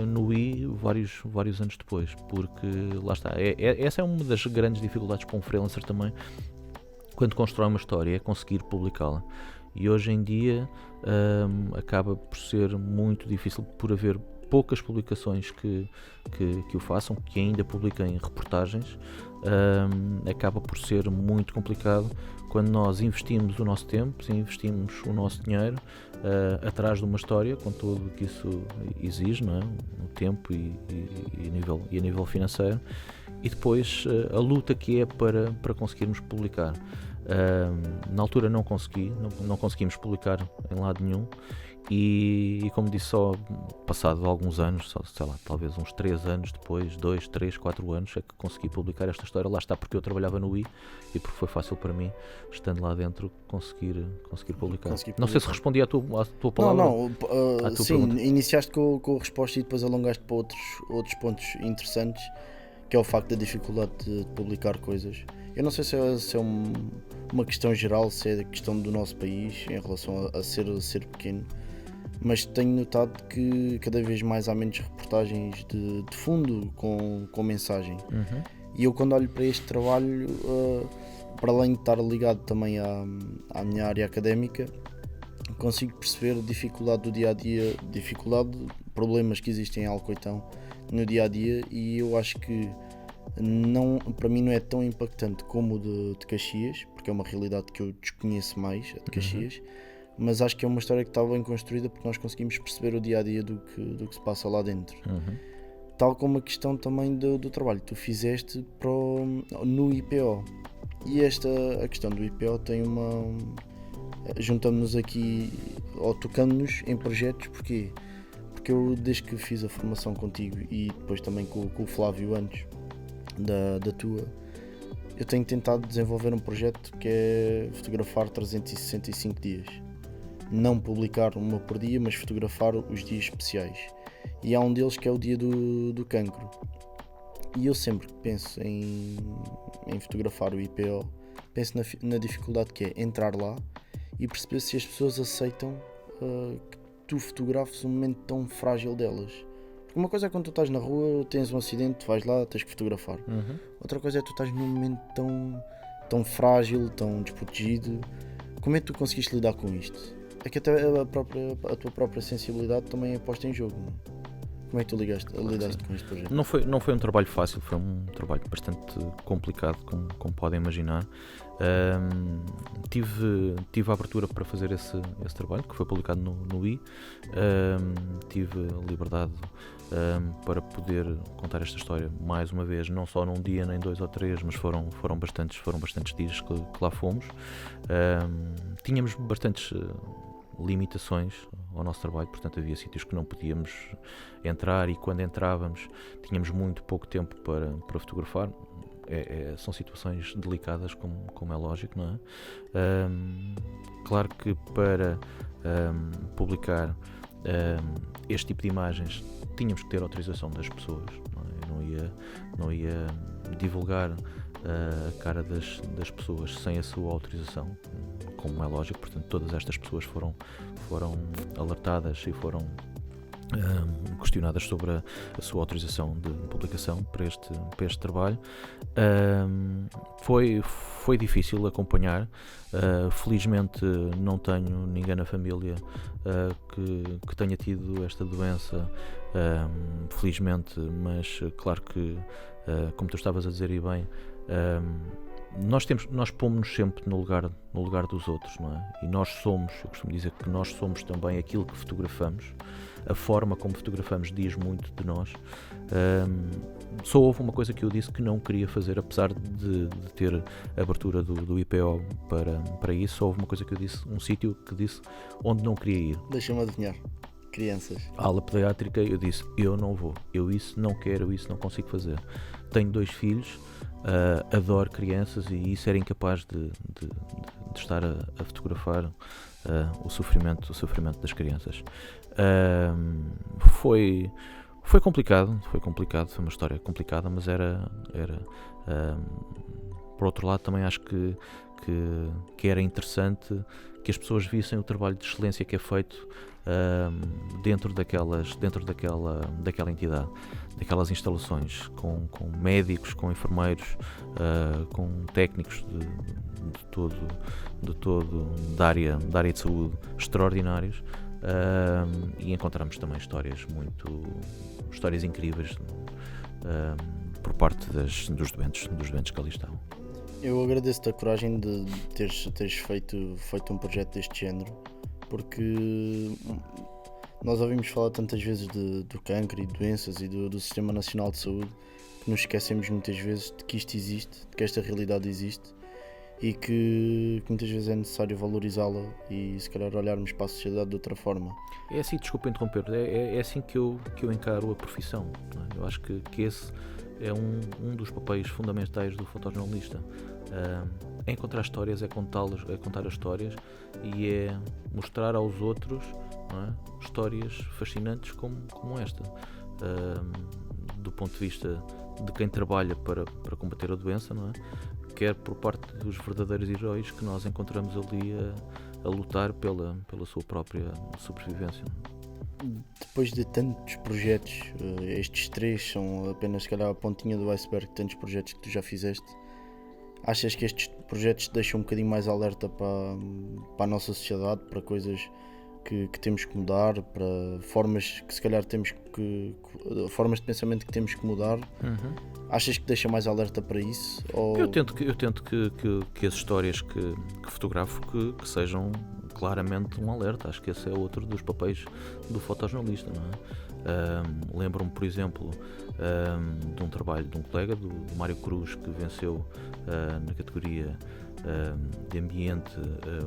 no I, vários anos depois, porque lá está, essa é uma das grandes dificuldades para um freelancer também quando constrói uma história, é conseguir publicá-la. E hoje em dia acaba por ser muito difícil, por haver poucas publicações que o façam, que ainda publiquem reportagens. Acaba por ser muito complicado quando nós investimos o nosso tempo, investimos o nosso dinheiro atrás de uma história, com tudo o que isso exige, não é? O tempo e a nível financeiro, e depois a luta que é para conseguirmos publicar. Na altura não conseguimos publicar em lado nenhum, e como disse, só passado alguns anos, sei lá, talvez uns 3 anos depois, 2, 3, 4 anos, é que consegui publicar esta história. Lá está, porque eu trabalhava no I e porque foi fácil para mim, estando lá dentro, conseguir publicar. Não sei se respondi à tua palavra. Sim, pergunta. Iniciaste com a resposta e depois alongaste para outros pontos interessantes, que é o facto da dificuldade de publicar coisas. Eu não sei se é uma questão geral, se é a questão do nosso país em relação a ser pequeno, mas tenho notado que cada vez mais há menos reportagens de fundo com mensagem. E eu, quando olho para este trabalho, para além de estar ligado também à minha área académica, consigo perceber a dificuldade do dia-a-dia, problemas que existem em Alcoitão no dia-a-dia, e eu acho que para mim não é tão impactante como o de Caxias, porque é uma realidade que eu desconheço mais, a de Caxias, mas acho que é uma história que está bem construída, porque nós conseguimos perceber o dia-a-dia do que se passa lá dentro. Tal como a questão também do trabalho que tu fizeste no IPO. E a questão do IPO tem juntamos-nos aqui, ou tocando-nos em projetos. Porquê? Porque eu, desde que fiz a formação contigo e depois também com o Flávio antes da tua, eu tenho tentado desenvolver um projeto que é fotografar 365 dias. Não publicar uma por dia, mas fotografar os dias especiais. E há um deles que é o dia do cancro. E eu sempre que penso em fotografar o IPO, penso na dificuldade que é entrar lá e perceber se as pessoas aceitam que tu fotografes um momento tão frágil delas. Porque uma coisa é quando tu estás na rua, tens um acidente, vais lá, tens que fotografar. Outra coisa é tu estás num momento tão frágil, tão desprotegido. Como é que tu conseguiste lidar com isto? É que até a tua própria sensibilidade também é posta em jogo, não é? Como é que tu lidaste com este projeto? Não foi um trabalho fácil, foi um trabalho bastante complicado, como podem imaginar. Tive a abertura para fazer esse trabalho, que foi publicado no I. Tive a liberdade para poder contar esta história mais uma vez, não só num dia, nem 2 ou 3, mas foram bastantes dias que lá fomos. Tínhamos bastantes limitações ao nosso trabalho, portanto havia sítios que não podíamos entrar, e quando entrávamos tínhamos muito pouco tempo para fotografar. São situações delicadas, como é lógico, não é? Claro que para publicar este tipo de imagens tínhamos que ter autorização das pessoas, não é? Não ia divulgar a cara das pessoas sem a sua autorização, como é lógico. Portanto, todas estas pessoas foram alertadas e foram questionadas sobre a sua autorização de publicação para este trabalho. Foi difícil acompanhar. Felizmente não tenho ninguém na família que tenha tido esta doença, felizmente, mas claro que, como tu estavas a dizer e bem, nós pomos-nos sempre no lugar dos outros, não é? E eu costumo dizer que nós somos também aquilo que fotografamos. A forma como fotografamos diz muito de nós. Só houve uma coisa que eu disse que não queria fazer, apesar de ter a abertura do IPO para isso. Só houve uma coisa que eu disse, um sítio que disse onde não queria ir. Deixa-me adivinhar. Crianças. A ala pediátrica, eu disse, eu não vou, eu isso não quero, eu isso não consigo fazer. Tenho 2 filhos, adoro crianças e isso era incapaz de estar a fotografar o sofrimento das crianças. Foi complicado, foi uma história complicada, mas era por outro lado também acho que era interessante que as pessoas vissem o trabalho de excelência que é feito dentro daquela entidade, daquelas instalações, com médicos, com enfermeiros, com técnicos de todo da área de saúde extraordinários, e encontramos também histórias incríveis por parte dos doentes que ali estavam. Eu agradeço-te a coragem de teres feito um projeto deste género, porque nós ouvimos falar tantas vezes do cancro e de doenças e do Sistema Nacional de Saúde, que nos esquecemos muitas vezes de que isto existe, de que esta realidade existe, e que muitas vezes é necessário valorizá-la e se calhar olharmos para a sociedade de outra forma. É assim, desculpa interromper, é assim que eu encaro a profissão, não é? Eu acho que esse é um dos papéis fundamentais do fotojornalista. É encontrar histórias, é contar as histórias e é mostrar aos outros, não é, histórias fascinantes como esta, do ponto de vista de quem trabalha para combater a doença, não é? Quer por parte dos verdadeiros heróis que nós encontramos ali a lutar pela sua própria sobrevivência. Depois de tantos projetos, estes 3 são apenas se calhar a pontinha do iceberg de tantos projetos que tu já fizeste. Achas que estes projetos te deixam um bocadinho mais alerta para a nossa sociedade, para coisas que temos que mudar, para formas que se calhar formas de pensamento que temos que mudar? Achas que deixa mais alerta para isso? Ou... Eu tento que as histórias que fotografo que sejam claramente um alerta. Acho que esse é outro dos papéis do fotojornalista, não é? Lembro-me, por exemplo, de um trabalho de um colega, do Mário Cruz, que venceu na categoria de ambiente,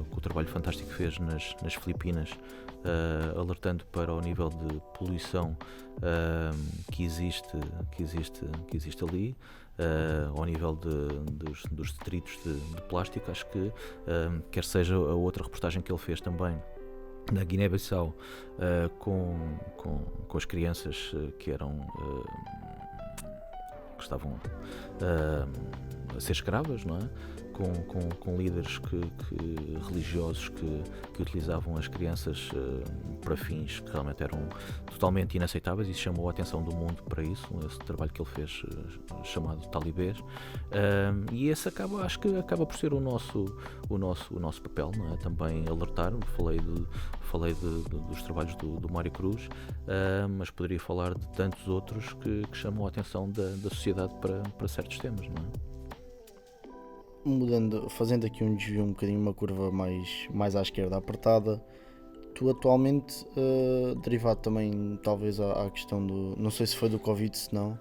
com o trabalho fantástico que fez nas Filipinas, alertando para o nível de poluição que existe ali, ao nível dos detritos de plástico. Acho que quer seja a outra reportagem que ele fez também na Guiné-Bissau, com as crianças que estavam a ser escravas, não é? Com líderes religiosos que utilizavam as crianças para fins que realmente eram totalmente inaceitáveis, e chamou a atenção do mundo para isso, esse trabalho que ele fez, chamado Talibês, e esse acho que acaba por ser o nosso papel, não é? Também alertar. Falei dos trabalhos do Mário Cruz, mas poderia falar de tantos outros que chamam a atenção da sociedade para certos temas, não é? Fazendo aqui um desvio, um bocadinho, uma curva mais à esquerda apertada, tu atualmente, derivado também talvez à questão não sei se foi do Covid, se não,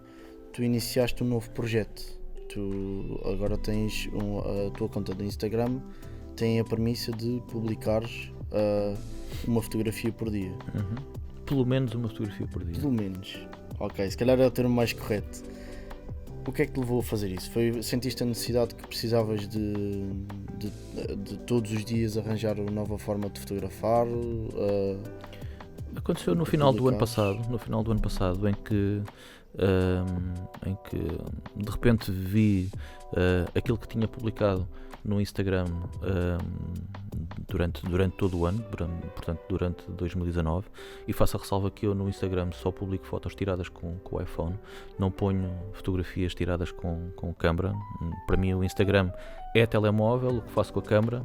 tu iniciaste um novo projeto. Tu agora tens a tua conta de Instagram, tem a premissa de publicares uma fotografia por dia. Pelo menos uma fotografia por dia. Pelo menos. Ok, se calhar é o termo mais correto. O que é que te levou a fazer isso? Sentiste a necessidade que precisavas de todos os dias arranjar uma nova forma de fotografar? Aconteceu no final do ano passado, em que de repente vi aquilo que tinha publicado no Instagram durante todo o ano, portanto durante 2019, e faço a ressalva que eu no Instagram só publico fotos tiradas com o iPhone, não ponho fotografias tiradas com câmera. Para mim o Instagram é telemóvel, o que faço com a câmera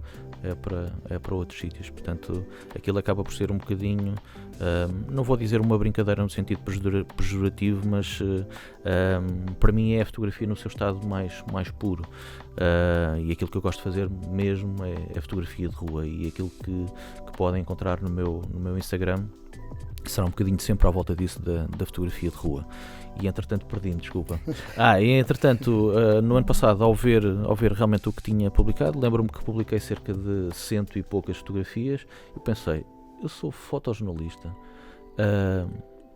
é para outros sítios, portanto aquilo acaba por ser um bocadinho, não vou dizer uma brincadeira no sentido pejorativo, mas para mim é a fotografia no seu estado mais puro, e aquilo que eu gosto de fazer mesmo é a fotografia de rua, e aquilo que podem encontrar no meu Instagram será um bocadinho sempre à volta disso, da fotografia de rua. E entretanto perdi-me, desculpa. E entretanto, no ano passado, ao ver realmente o que tinha publicado, lembro-me que publiquei cerca de 100 e poucas fotografias, e pensei, eu sou fotojornalista,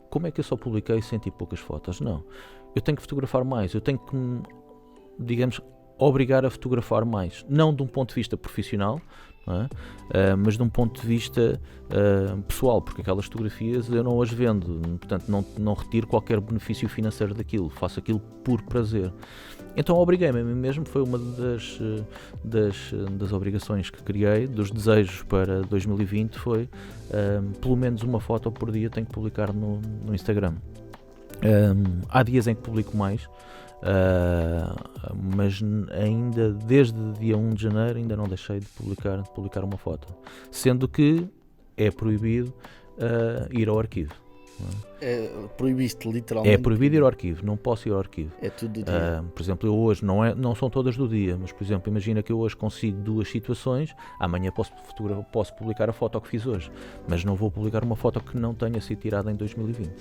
como é que eu só publiquei 100 e poucas fotos? Não, eu tenho que fotografar mais, eu tenho que, digamos, obrigar a fotografar mais, não de um ponto de vista profissional, não é? Mas de um ponto de vista pessoal, porque aquelas fotografias eu não as vendo, portanto não retiro qualquer benefício financeiro daquilo, faço aquilo por prazer. Então obriguei-me a mim mesmo, foi uma das obrigações que criei, dos desejos para 2020, foi pelo menos uma foto por dia tenho que publicar no Instagram. Há dias em que publico mais, mas ainda desde dia 1 de janeiro ainda não deixei de publicar uma foto, sendo que é proibido ir ao arquivo. Proibiste literalmente? É proibido ir ao arquivo, não posso ir ao arquivo. É tudo do dia. Por exemplo, eu hoje, não são todas do dia, mas por exemplo, imagina que eu hoje consigo 2 situações, amanhã posso publicar a foto que fiz hoje, mas não vou publicar uma foto que não tenha sido tirada em 2020.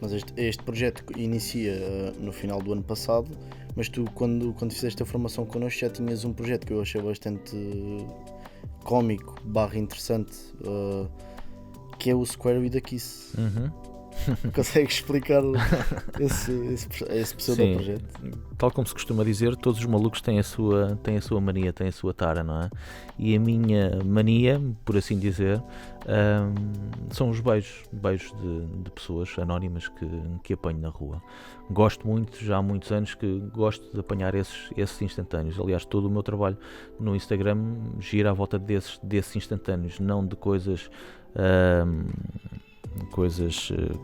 Mas este projeto inicia no final do ano passado, mas tu quando fizeste a formação connosco já tinhas um projeto que eu achei bastante cómico / interessante, que é o Square with a Kiss. Consegues explicar esse pseudo-projeto? Tal como se costuma dizer, todos os malucos têm a sua mania, têm a sua tara, não é? E a minha mania, por assim dizer, são os beijos de pessoas anónimas que apanho na rua. Gosto muito, já há muitos anos que gosto de apanhar esses instantâneos. Aliás, todo o meu trabalho no Instagram gira à volta desses instantâneos, não de coisas,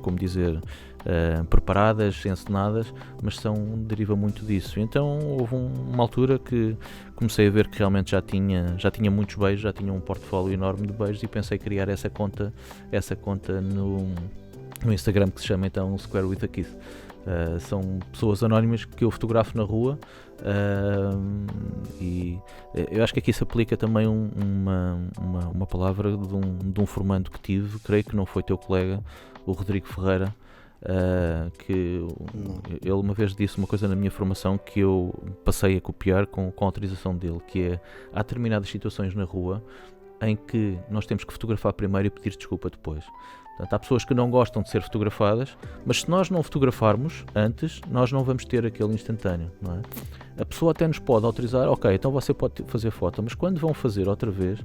como dizer, preparadas, encenadas, mas deriva muito disso. Então houve uma altura que comecei a ver que realmente já tinha muitos beijos, já tinha um portfólio enorme de beijos, e pensei em criar essa conta no Instagram, que se chama então Square with a Kiss. São pessoas anónimas que eu fotografo na rua, e eu acho que aqui se aplica também uma palavra de um formando que tive, creio que não foi teu colega, o Rodrigo Ferreira, que ele uma vez disse uma coisa na minha formação que eu passei a copiar com a autorização dele, que é: há determinadas situações na rua em que nós temos que fotografar primeiro e pedir desculpa depois. Portanto, há pessoas que não gostam de ser fotografadas, mas se nós não fotografarmos antes, nós não vamos ter aquele instantâneo, não é? A pessoa até nos pode autorizar, ok, então você pode fazer foto, mas quando vão fazer outra vez,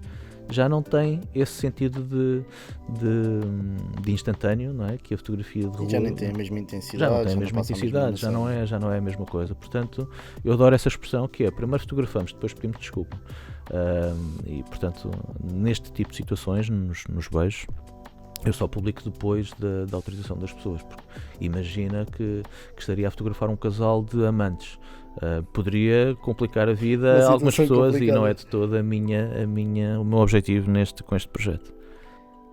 já não tem esse sentido de instantâneo, não é? Que a fotografia de rua... Já nem tem a mesma intensidade. Já não tem a mesma intensidade, já não é a mesma coisa. Portanto, eu adoro essa expressão, que é: primeiro fotografamos, depois pedimos desculpa. E, portanto, neste tipo de situações, nos beijos, eu só publico depois da autorização das pessoas, porque imagina que estaria a fotografar um casal de amantes. Poderia complicar a vida a algumas pessoas, e não é de todo o meu objetivo com este projeto.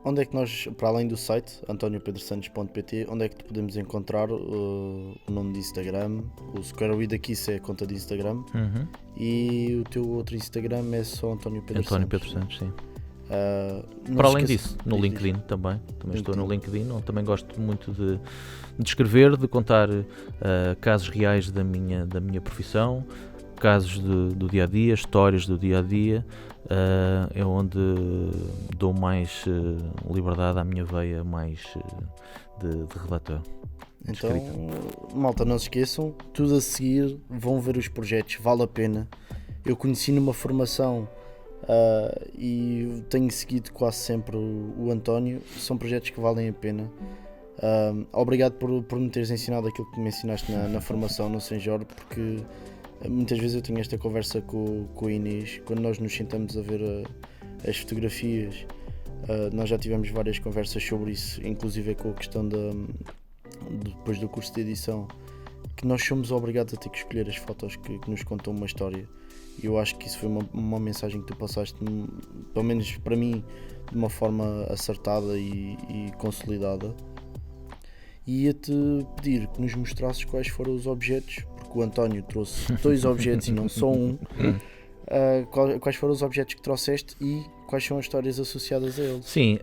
Onde é que nós, para além do site antoniopedrosantos.pt, onde é que podemos encontrar o nome de Instagram? O Square with a Kiss é a conta de Instagram, e o teu outro Instagram é só António Pedro Santos, sim. Para além disso, no LinkedIn também estou no LinkedIn, onde também gosto muito de escrever, de contar casos reais da minha profissão, casos do dia-a-dia, histórias do dia-a-dia. É onde dou mais liberdade à minha veia mais de redator. Então, malta, não se esqueçam, tudo a seguir, vão ver os projetos, vale a pena. Eu conheci numa formação e tenho seguido quase sempre o António. São projetos que valem a pena. Obrigado por me teres ensinado aquilo que me ensinaste na formação no São Jorge, porque Muitas vezes eu tenho esta conversa com o Inês, quando nós nos sentamos a ver as fotografias. Nós já tivemos várias conversas sobre isso, inclusive com a questão depois do curso de edição, que nós somos obrigados a ter que escolher as fotos que nos contam uma história. E eu acho que isso foi uma mensagem que tu passaste, pelo menos para mim, de uma forma acertada e consolidada. E ia-te pedir que nos mostrasses quais foram os objetos, porque o António trouxe 2 objetos e não só um. Quais foram os objetos que trouxeste e quais são as histórias associadas a eles? Sim,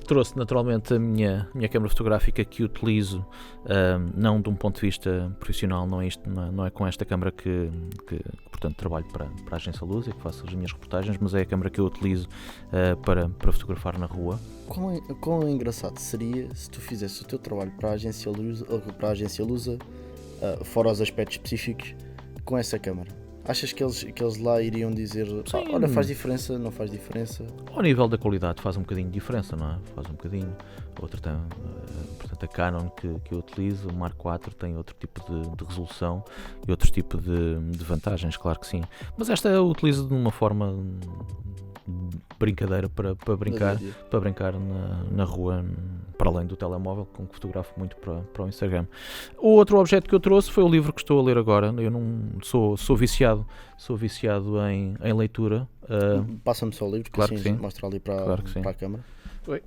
trouxe naturalmente a minha câmara fotográfica, que utilizo não de um ponto de vista profissional, não é com esta câmara que portanto trabalho para a agência Luz e que faço as minhas reportagens, mas é a câmara que eu utilizo para fotografar na rua. Quão engraçado seria se tu fizesse o teu trabalho para a agência Lusa, fora os aspectos específicos, com essa câmara? Achas que eles lá iriam dizer, olha, faz diferença, não faz diferença? Ao nível da qualidade faz um bocadinho de diferença, não é? Faz um bocadinho. Outra tem, portanto, a Canon que eu utilizo, o Mark IV, tem outro tipo de resolução e outro tipo de vantagens, claro que sim. Mas esta eu utilizo de uma forma brincadeira para brincar na rua, para além do telemóvel, com que fotografo muito para o Instagram. O outro objeto que eu trouxe foi o livro que estou a ler agora. Eu não sou viciado em leitura. Passa-me só o livro, claro assim mostra ali para a câmara. Oi.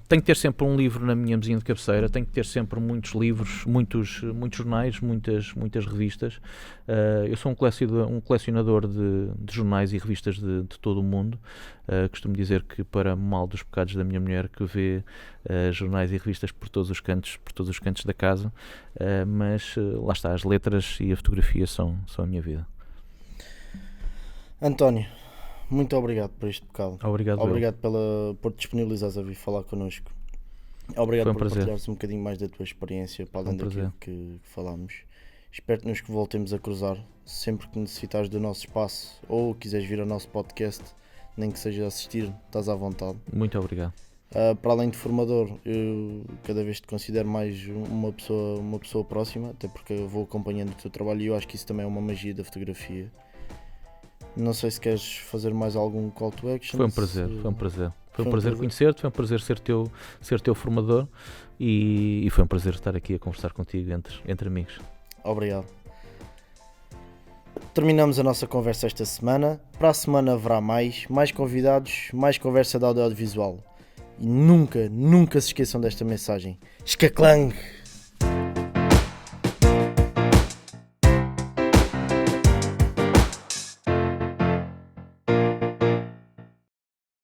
Tenho que ter sempre um livro na minha mesinha de cabeceira, tenho que ter sempre muitos livros, muitos jornais, muitas revistas. Eu sou um colecionador de jornais e revistas de todo o mundo. Costumo dizer que, para mal dos pecados da minha mulher, que vê jornais e revistas por todos os cantos da casa, mas lá está, as letras e a fotografia são a minha vida. António, muito obrigado por este bocado. Obrigado por te disponibilizares a vir falar connosco. Obrigado por partilhares um bocadinho mais da tua experiência, para além daquilo que falámos. Espero-nos que voltemos a cruzar. Sempre que necessitares do nosso espaço ou quiseres vir ao nosso podcast, nem que seja assistir, estás à vontade. Muito obrigado. Para além de formador, eu cada vez te considero mais uma pessoa próxima, até porque eu vou acompanhando o teu trabalho e eu acho que isso também é uma magia da fotografia. Não sei se queres fazer mais algum call to action. Foi um prazer. Foi um prazer conhecer-te, foi um prazer ser teu formador e foi um prazer estar aqui a conversar contigo entre amigos. Obrigado. Terminamos a nossa conversa esta semana. Para a semana haverá mais convidados, mais conversa de audiovisual. E nunca se esqueçam desta mensagem. Escaclang!